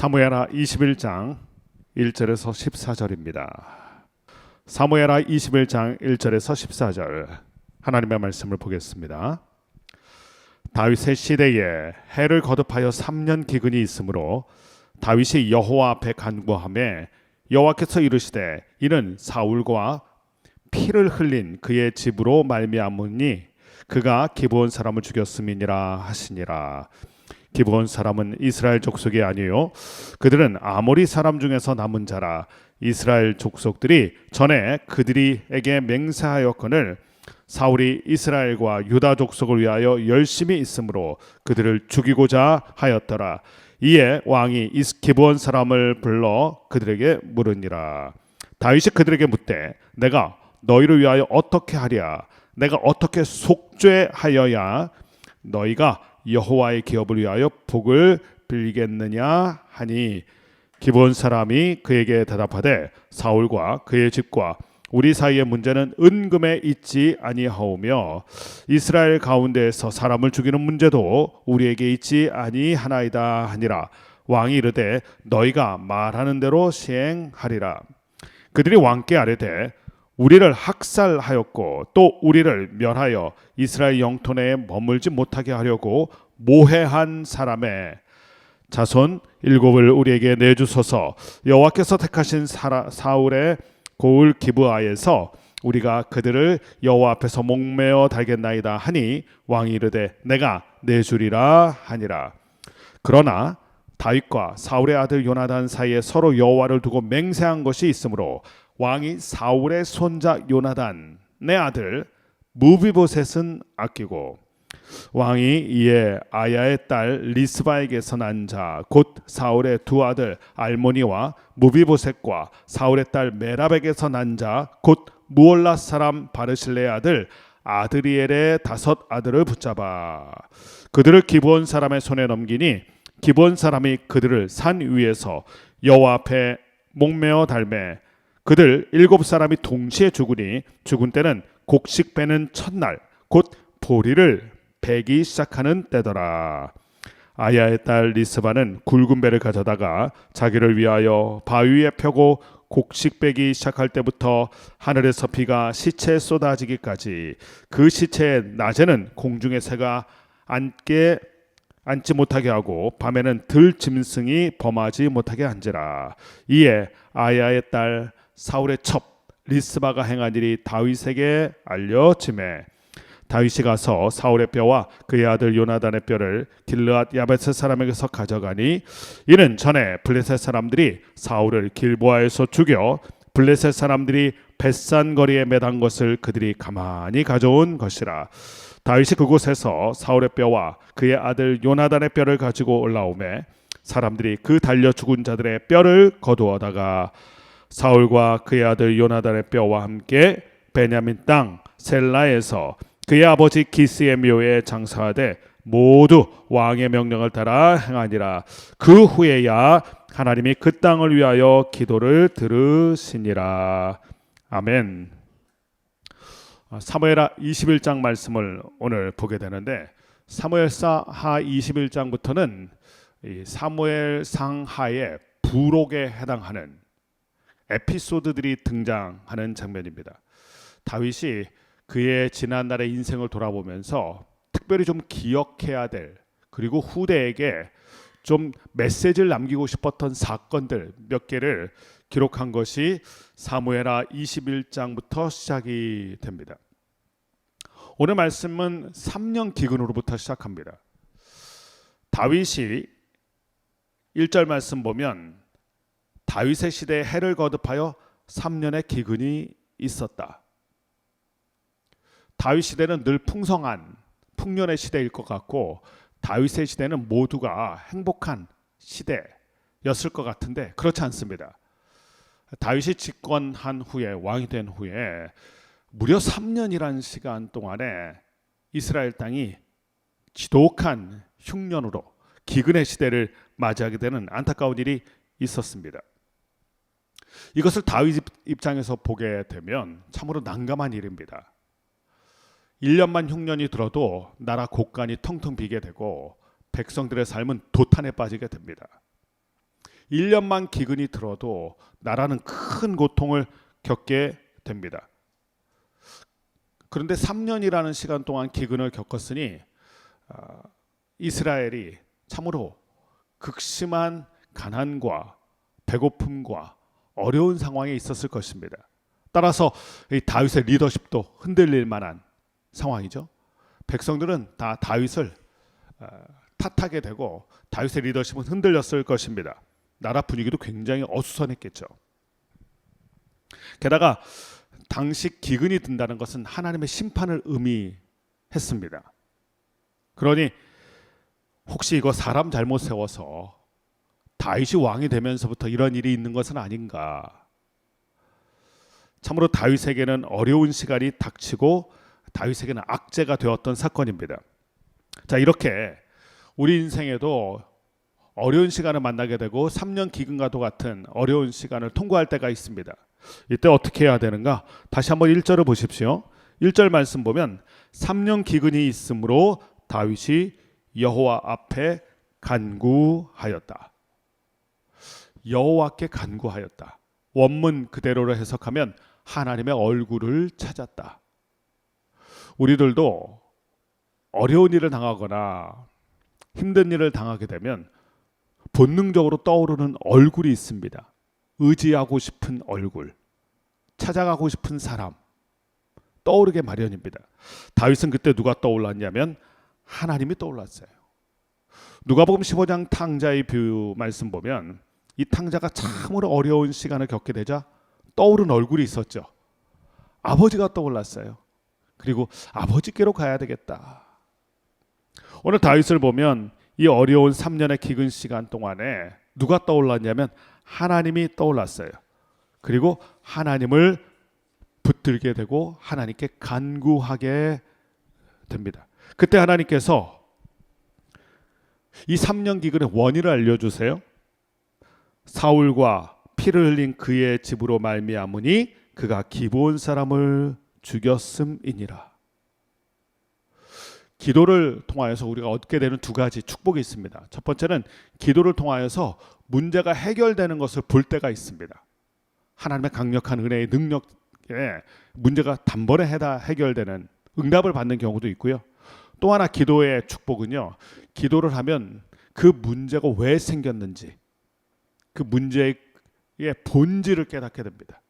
사무엘하 21장 1절에서 14절입니다. 사무엘하 21장 1절에서 14절 하나님의 말씀을 보겠습니다. 다윗의 시대에 해를 거듭하여 3년 기근이 있으므로 다윗이 여호와 앞에 간구하매 여호와께서 이르시되 이는 사울과 피를 흘린 그의 집으로 말미암으니 그가 기브온 사람을 죽였음이니라 하시니라. 기브온 사람은 이스라엘 족속이 아니요 그들은 아모리 사람 중에서 남은 자라. 이스라엘 족속들이 전에 그들에게 맹세하였거늘 사울이 이스라엘과 유다 족속을 위하여 열심히 있으므로 그들을 죽이고자 하였더라. 이에 왕이 기브온 사람을 불러 그들에게 물으니라. 다윗이 그들에게 묻되 내가 너희를 위하여 어떻게 하랴? 내가 어떻게 속죄하여야 너희가 여호와의 기업을 위하여 복을 빌겠느냐 하니 기브온 사람이 그에게 대답하되 사울과 그의 집과 우리 사이의 문제는 은금에 있지 아니하오며 이스라엘 가운데에서 사람을 죽이는 문제도 우리에게 있지 아니하나이다 하니라. 왕이 이르되 너희가 말하는 대로 시행하리라. 그들이 왕께 아뢰되 우리를 학살하였고 또 우리를 멸하여 이스라엘 영토 내에 머물지 못하게 하려고 모해한 사람의 자손 7을 우리에게 내주소서. 여호와께서 택하신 사울의 고을 기브아에서 우리가 그들을 여호와 앞에서 목매어 달겠나이다 하니 왕이 이르되 내가 내주리라 하니라. 그러나 다윗과 사울의 아들 요나단 사이에 서로 여호와를 두고 맹세한 것이 있으므로 왕이 사울의 손자 요나단의 아들 무비보셋은 아끼고 왕이 이에 아야의 딸 리스바에게서 난 자 곧 사울의 두 아들 알모니와 무비보셋과 사울의 딸 메랍에게서 난 자 곧 무올라 사람 바르실레의 아들 아드리엘의 5 아들을 붙잡아 그들을 기브온 사람의 손에 넘기니 기브온 사람이 그들을 산 위에서 여호와 앞에 목매어 달매 그들 7사람이 동시에 죽으니 죽은 때는 곡식 베는 첫날 곧 보리를 베기 시작하는 때더라. 아야의 딸 리스바는 굵은 배를 가져다가 자기를 위하여 바위에 펴고 곡식 베기 시작할 때부터 하늘에서 비가 시체에 쏟아지기까지 그 시체에 낮에는 공중의 새가 앉지 못하게 하고 밤에는 들짐승이 범하지 못하게 한지라. 이에 아야의 딸 사울의 첩 리스바가 행한 일이 다윗에게 알려지매 다윗이 가서 사울의 뼈와 그의 아들 요나단의 뼈를 길르앗 야베스 사람에게서 가져가니 이는 전에 블레셋 사람들이 사울을 길보아에서 죽여 블레셋 사람들이 벳산 거리에 매단 것을 그들이 가만히 가져온 것이라. 다윗이 그곳에서 사울의 뼈와 그의 아들 요나단의 뼈를 가지고 올라오매 사람들이 그 달려 죽은 자들의 뼈를 거두어다가 사울과 그의 아들 요나단의 뼈와 함께 베냐민 땅 셀라에서 그의 아버지 기스의 묘에 장사하되 모두 왕의 명령을 따라 행하니라. 그 후에야 하나님이 그 땅을 위하여 기도를 들으시니라. 아멘. 사무엘하 21장 말씀을 오늘 보게 되는데 사무엘하 21장부터는 사무엘상 하의 부록에 해당하는 에피소드들이 등장하는 장면입니다. 다윗이 그의 지난날의 인생을 돌아보면서 특별히 좀 기억해야 될 그리고 후대에게 좀 메시지를 남기고 싶었던 사건들 몇 개를 기록한 것이 사무엘하 21장부터 시작이 됩니다. 오늘 말씀은 3년 기근으로부터 시작합니다. 다윗이 1절 말씀 보면 다윗의 시대에 해를 거듭하여 3년의 기근이 있었다. 다윗 시대는 늘 풍성한 풍년의 시대일 것 같고 다윗의 시대는 모두가 행복한 시대였을 것 같은데 그렇지 않습니다. 다윗이 집권한 후에 왕이 된 후에 무려 3년이라는 시간 동안에 이스라엘 땅이 지독한 흉년으로 기근의 시대를 맞이하게 되는 안타까운 일이 있었습니다. 이것을 다윗 입장에서 보게 되면 참으로 난감한 일입니다. 1년만 흉년이 들어도 나라 곳간이 텅텅 비게 되고 백성들의 삶은 도탄에 빠지게 됩니다. 1년만 기근이 들어도 나라는 큰 고통을 겪게 됩니다. 그런데 3년이라는 시간 동안 기근을 겪었으니 이스라엘이 참으로 극심한 가난과 배고픔과 어려운 상황에 있었을 것입니다. 따라서 이 다윗의 리더십도 흔들릴 만한 상황이죠. 백성들은 다 다윗을 탓하게 되고 다윗의 리더십은 흔들렸을 것입니다. 나라 분위기도 굉장히 어수선했겠죠. 게다가 당시 기근이 든다는 것은 하나님의 심판을 의미했습니다. 그러니 혹시 이거 사람 잘못 세워서 다윗이 왕이 되면서부터 이런 일이 있는 것은 아닌가. 참으로 다윗에게는 어려운 시간이 닥치고 다윗에게는 악재가 되었던 사건입니다. 자, 이렇게 우리 인생에도 어려운 시간을 만나게 되고 3년 기근과도 같은 어려운 시간을 통과할 때가 있습니다. 이때 어떻게 해야 되는가? 다시 한번 1절을 보십시오. 1절 말씀 보면 3년 기근이 있으므로 다윗이 여호와 앞에 간구하였다. 여호와께 간구하였다. 원문 그대로로 해석하면 하나님의 얼굴을 찾았다. 우리들도 어려운 일을 당하거나 힘든 일을 당하게 되면 본능적으로 떠오르는 얼굴이 있습니다. 의지하고 싶은 얼굴, 찾아가고 싶은 사람, 떠오르게 마련입니다. 다윗은 그때 누가 떠올랐냐면 하나님이 떠올랐어요. 누가복음 15장 탕자의 비유 말씀 보면 이 탕자가 참으로 어려운 시간을 겪게 되자 떠오른 얼굴이 있었죠. 아버지가 떠올랐어요. 그리고 아버지께로 가야 되겠다. 오늘 다윗을 보면 이 어려운 3년의 기근 시간 동안에 누가 떠올랐냐면 하나님이 떠올랐어요. 그리고 하나님을 붙들게 되고 하나님께 간구하게 됩니다. 그때 하나님께서 이 3년 기근의 원인을 알려주세요. 사울과 피를 흘린 그의 집으로 말미암으니 그가 기브온 사람을 죽였음이니라. 기도를 통하여서 우리가 얻게 되는 두 가지 축복이 있습니다. 첫 번째는 기도를 통하여서 문제가 해결되는 것을 볼 때가 있습니다. 하나님의 강력한 은혜의 능력에 문제가 단번에 해결되는 응답을 받는 경우도 있고요. 또 하나 기도의 축복은요, 기도를 하면 그 문제가 왜 생겼는지 그 문제의 본질을 깨닫게 됩니다.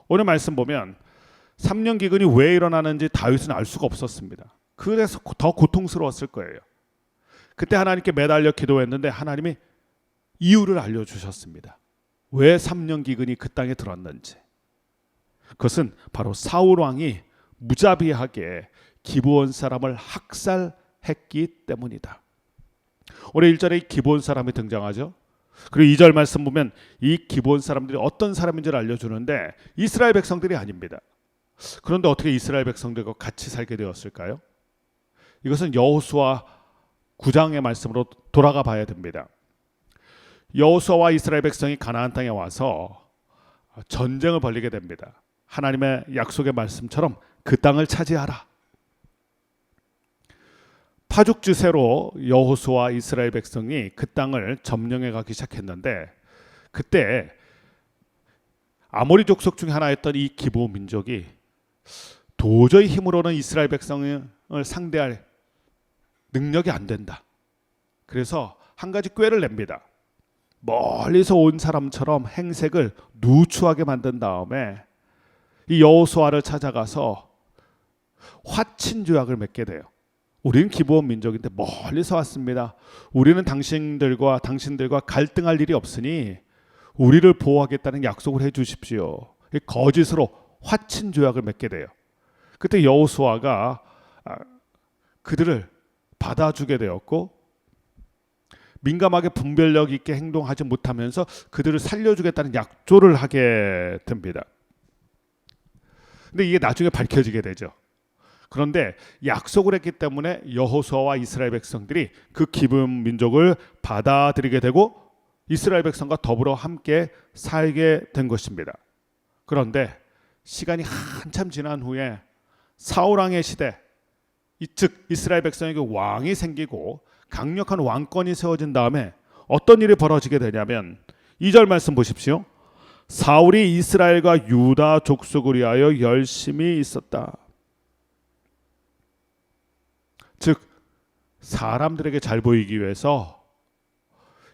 오늘 말씀 보면 3년 기근이 왜 일어나는지 다윗은 알 수가 없었습니다. 그래서 더 고통스러웠을 거예요. 그때 하나님께 매달려 기도했는데 하나님이 이유를 알려주셨습니다. 왜 3년 기근이 그 땅에 들었는지. 그것은 바로 사울 왕이 무자비하게 기브온 사람을 학살했기 때문이다. 오늘 1절에 기브온 사람이 등장하죠. 그리고 2절 말씀 보면 이 기브온 사람들이 어떤 사람인지를 알려주는데 이스라엘 백성들이 아닙니다. 그런데 어떻게 이스라엘 백성들과 같이 살게 되었을까요? 이것은 여호수아 9장의 말씀으로 돌아가 봐야 됩니다. 여호수아와 이스라엘 백성이 가나안 땅에 와서 전쟁을 벌이게 됩니다. 하나님의 약속의 말씀처럼 그 땅을 차지하라. 파죽지세로 여호수아와 이스라엘 백성이 그 땅을 점령해 가기 시작했는데 그때 아모리 족속 중에 하나였던 이 기브온 민족이 도저히 힘으로는 이스라엘 백성을 상대할 능력이 안 된다. 그래서 한 가지 꾀를 냅니다. 멀리서 온 사람처럼 행색을 누추하게 만든 다음에 이 여호수아를 찾아가서 화친 조약을 맺게 돼요. 우리는 기브온 민족인데 멀리서 왔습니다. 우리는 당신들과 갈등할 일이 없으니 우리를 보호하겠다는 약속을 해 주십시오. 거짓으로 화친 조약을 맺게 돼요. 그때 여호수아가 그들을 받아주게 되었고 민감하게 분별력 있게 행동하지 못하면서 그들을 살려주겠다는 약조를 하게 됩니다. 근데 이게 나중에 밝혀지게 되죠. 그런데 약속을 했기 때문에 여호수아와 이스라엘 백성들이 그 기브온 민족을 받아들이게 되고 이스라엘 백성과 더불어 함께 살게 된 것입니다. 그런데 시간이 한참 지난 후에 사울 왕의 시대, 즉 이스라엘 백성에게 왕이 생기고 강력한 왕권이 세워진 다음에 어떤 일이 벌어지게 되냐면 2절 말씀 보십시오. 사울이 이스라엘과 유다 족속을 위하여 열심히 있었다. 즉 사람들에게 잘 보이기 위해서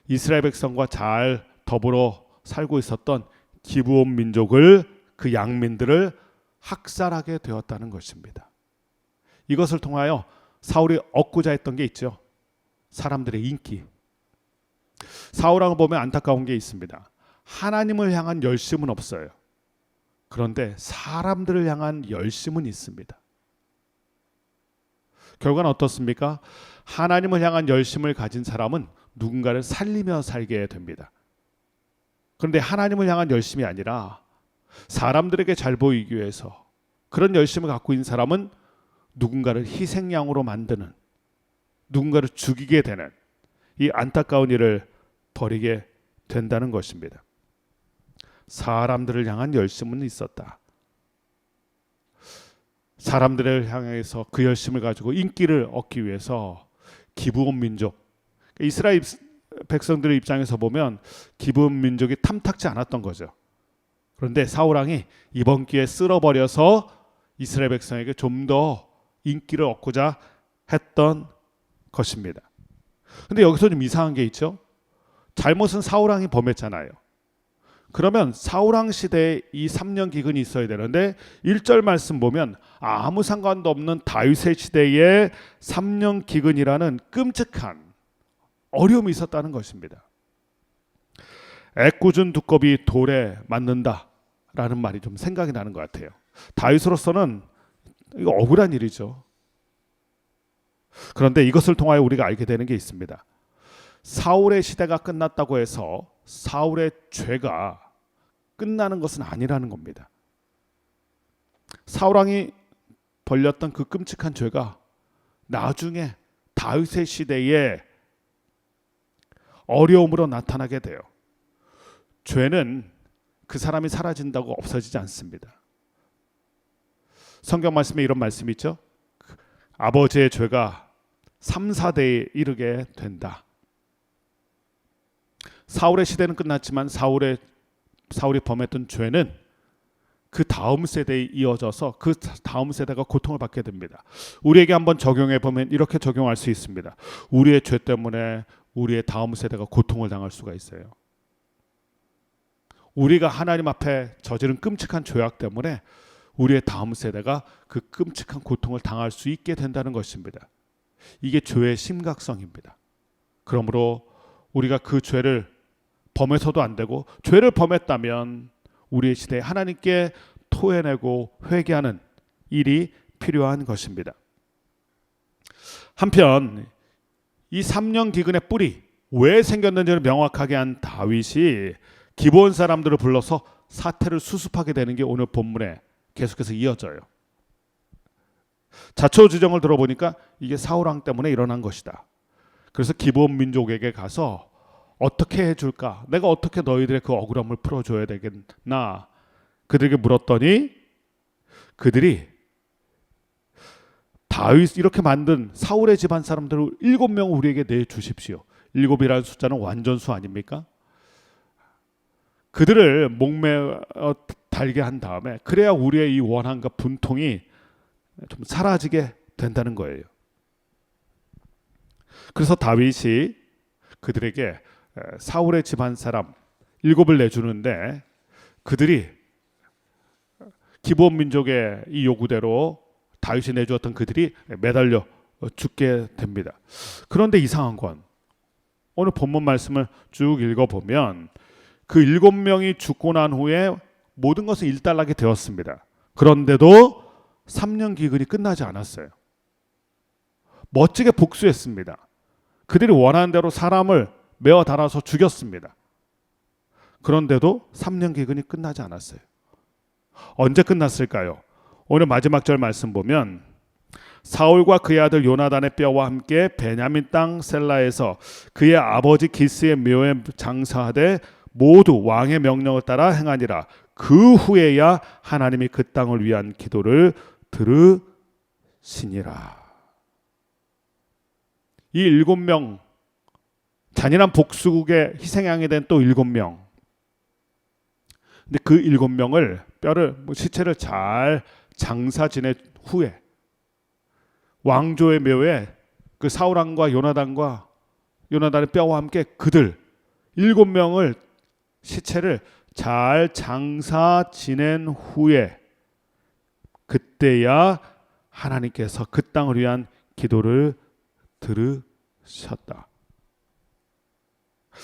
이스라엘 백성과 잘 더불어 살고 있었던 기브온 민족을, 그 양민들을 학살하게 되었다는 것입니다. 이것을 통하여 사울이 얻고자 했던 게 있죠. 사람들의 인기. 사울왕을 보면 안타까운 게 있습니다. 하나님을 향한 열심은 없어요. 그런데 사람들을 향한 열심은 있습니다. 결과는 어떻습니까? 하나님을 향한 열심을 가진 사람은 누군가를 살리며 살게 됩니다. 그런데 하나님을 향한 열심이 아니라 사람들에게 잘 보이기 위해서 그런 열심을 갖고 있는 사람은 누군가를 희생양으로 만드는, 누군가를 죽이게 되는 이 안타까운 일을 벌이게 된다는 것입니다. 사람들을 향한 열심은 있었다. 사람들을 향해서 그 열심을 가지고 인기를 얻기 위해서 기브온 민족, 이스라엘 백성들의 입장에서 보면 기브온 민족이 탐탁지 않았던 거죠. 그런데 사울왕이 이번 기회에 쓸어버려서 이스라엘 백성에게 좀 더 인기를 얻고자 했던 것입니다. 근데 여기서 좀 이상한 게 있죠. 잘못은 사울왕이 범했잖아요. 그러면 사울왕 시대에 이 3년 기근이 있어야 되는데 1절 말씀 보면 아무 상관도 없는 다윗의 시대에 3년 기근이라는 끔찍한 어려움이 있었다는 것입니다. 애꿎은 두꺼비 돌에 맞는다라는 말이 좀 생각이 나는 것 같아요. 다윗으로서는 이거 억울한 일이죠. 그런데 이것을 통하여 우리가 알게 되는 게 있습니다. 사울의 시대가 끝났다고 해서 사울의 죄가 끝나는 것은 아니라는 겁니다. 사울왕이 벌렸던 그 끔찍한 죄가 나중에 다윗의 시대에 어려움으로 나타나게 돼요. 죄는 그 사람이 사라진다고 없어지지 않습니다. 성경 말씀에 이런 말씀이 있죠. 아버지의 죄가 3, 4대에 이르게 된다. 사울의 시대는 끝났지만 사울이 범했던 죄는 그 다음 세대에 이어져서 그 다음 세대가 고통을 받게 됩니다. 우리에게 한번 적용해 보면 이렇게 적용할 수 있습니다. 우리의 죄 때문에 우리의 다음 세대가 고통을 당할 수가 있어요. 우리가 하나님 앞에 저지른 끔찍한 죄악 때문에 우리의 다음 세대가 그 끔찍한 고통을 당할 수 있게 된다는 것입니다. 이게 죄의 심각성입니다. 그러므로 우리가 그 죄를 범해서도 안 되고, 죄를 범했다면 우리의 시대에 하나님께 토해내고 회개하는 일이 필요한 것입니다. 한편 이 3년 기근의 뿌리 왜 생겼는지를 명확하게 한 다윗이 기브온 사람들을 불러서 사태를 수습하게 되는 게 오늘 본문에 계속해서 이어져요. 자초지종을 들어보니까 이게 사울왕 때문에 일어난 것이다. 그래서 기브온 민족에게 가서 어떻게 해줄까? 내가 어떻게 너희들의 그 억울함을 풀어줘야 되겠나? 그들에게 물었더니 그들이 다윗 이렇게 만든 사울의 집안 사람들을 7명 우리에게 내주십시오. 7이라는 숫자는 완전수 아닙니까? 그들을 목매어 달게 한 다음에 그래야 우리의 이 원한과 분통이 좀 사라지게 된다는 거예요. 그래서 다윗이 그들에게 사울의 집안 사람 7을 내주는데 그들이 기브온 민족의 이 요구대로 다윗이 내주었던 그들이 매달려 죽게 됩니다. 그런데 이상한 건 오늘 본문 말씀을 쭉 읽어보면 그 7명이 죽고 난 후에 모든 것은 일단락이 되었습니다. 그런데도 3년 기근이 끝나지 않았어요. 멋지게 복수했습니다. 그들이 원하는 대로 사람을 메어 달아서 죽였습니다. 그런데도 3년 기근이 끝나지 않았어요. 언제 끝났을까요? 오늘 마지막 절 말씀 보면 사울과 그의 아들 요나단의 뼈와 함께 베냐민 땅 셀라에서 그의 아버지 기스의 묘에 장사하되 모두 왕의 명령을 따라 행하니라. 그 후에야 하나님이 그 땅을 위한 기도를 들으시니라. 이 7명, 잔인한 복수국의 희생양이 된 또 7명, 근데 그 7명을 시체를 잘 장사 지낸 후에 왕조의 묘에 그 사울왕과 요나단의 뼈와 함께 그들 7명을 시체를 잘 장사 지낸 후에 그때야 하나님께서 그 땅을 위한 기도를 들으셨다.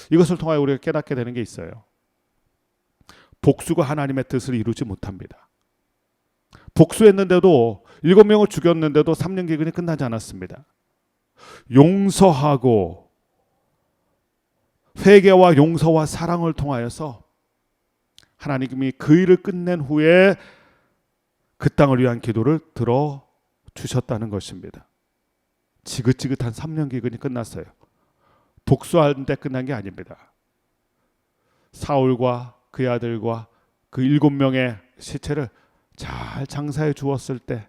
이것을 통하여 우리가 깨닫게 되는 게 있어요. 복수가 하나님의 뜻을 이루지 못합니다. 복수했는데도 7명을 죽였는데도 3년 기근이 끝나지 않았습니다. 용서하고 회개와 용서와 사랑을 통하여서 하나님이 그 일을 끝낸 후에 그 땅을 위한 기도를 들어주셨다는 것입니다. 지긋지긋한 3년 기근이 끝났어요. 복수하는데 끝난 게 아닙니다. 사울과 그의 아들과 그 7명의 시체를 잘 장사해 주었을 때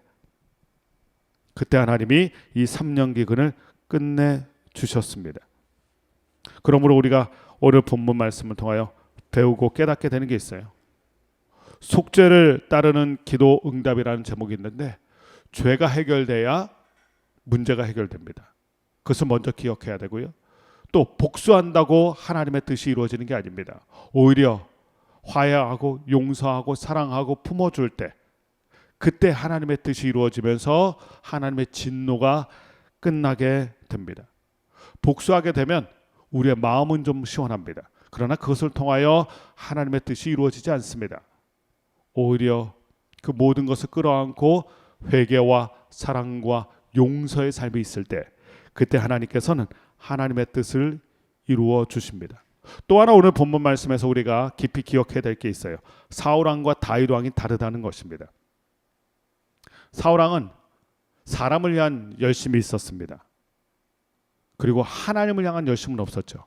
그때 하나님이 이 3년 기근을 끝내 주셨습니다. 그러므로 우리가 오늘 본문 말씀을 통하여 배우고 깨닫게 되는 게 있어요. 속죄를 따르는 기도 응답이라는 제목이 있는데 죄가 해결돼야 문제가 해결됩니다. 그것을 먼저 기억해야 되고요. 또 복수한다고 하나님의 뜻이 이루어지는 게 아닙니다. 오히려 화해하고 용서하고 사랑하고 품어줄 때 그때 하나님의 뜻이 이루어지면서 하나님의 진노가 끝나게 됩니다. 복수하게 되면 우리의 마음은 좀 시원합니다. 그러나 그것을 통하여 하나님의 뜻이 이루어지지 않습니다. 오히려 그 모든 것을 끌어안고 회개와 사랑과 용서의 삶이 있을 때 그때 하나님께서는 하나님의 뜻을 이루어 주십니다. 또 하나 오늘 본문 말씀에서 우리가 깊이 기억해야 될 게 있어요. 사울왕과 다윗왕이 다르다는 것입니다. 사울왕은 사람을 위한 열심이 있었습니다. 그리고 하나님을 향한 열심은 없었죠.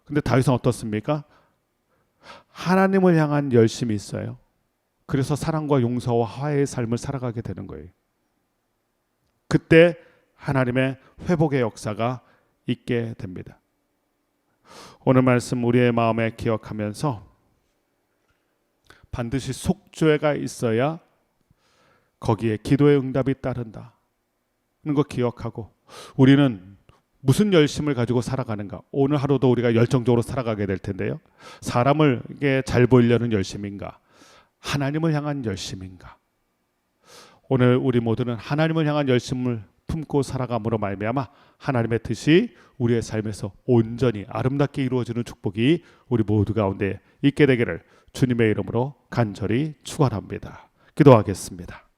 근데 다윗은 어떻습니까? 하나님을 향한 열심이 있어요. 그래서 사랑과 용서와 화해의 삶을 살아가게 되는 거예요. 그때 하나님의 회복의 역사가 있게 됩니다. 오늘 말씀 우리의 마음에 기억하면서 반드시 속죄가 있어야 거기에 기도의 응답이 따른다. 하는 거 기억하고 우리는 무슨 열심을 가지고 살아가는가? 오늘 하루도 우리가 열정적으로 살아가게 될 텐데요. 사람에게 잘 보이려는 열심인가? 하나님을 향한 열심인가? 오늘 우리 모두는 하나님을 향한 열심을 품고 살아감으로 말미암아 하나님의 뜻이 우리의 삶에서 온전히 아름답게 이루어지는 축복이 우리 모두 가운데 있게 되기를 주님의 이름으로 간절히 축원합니다. 기도하겠습니다.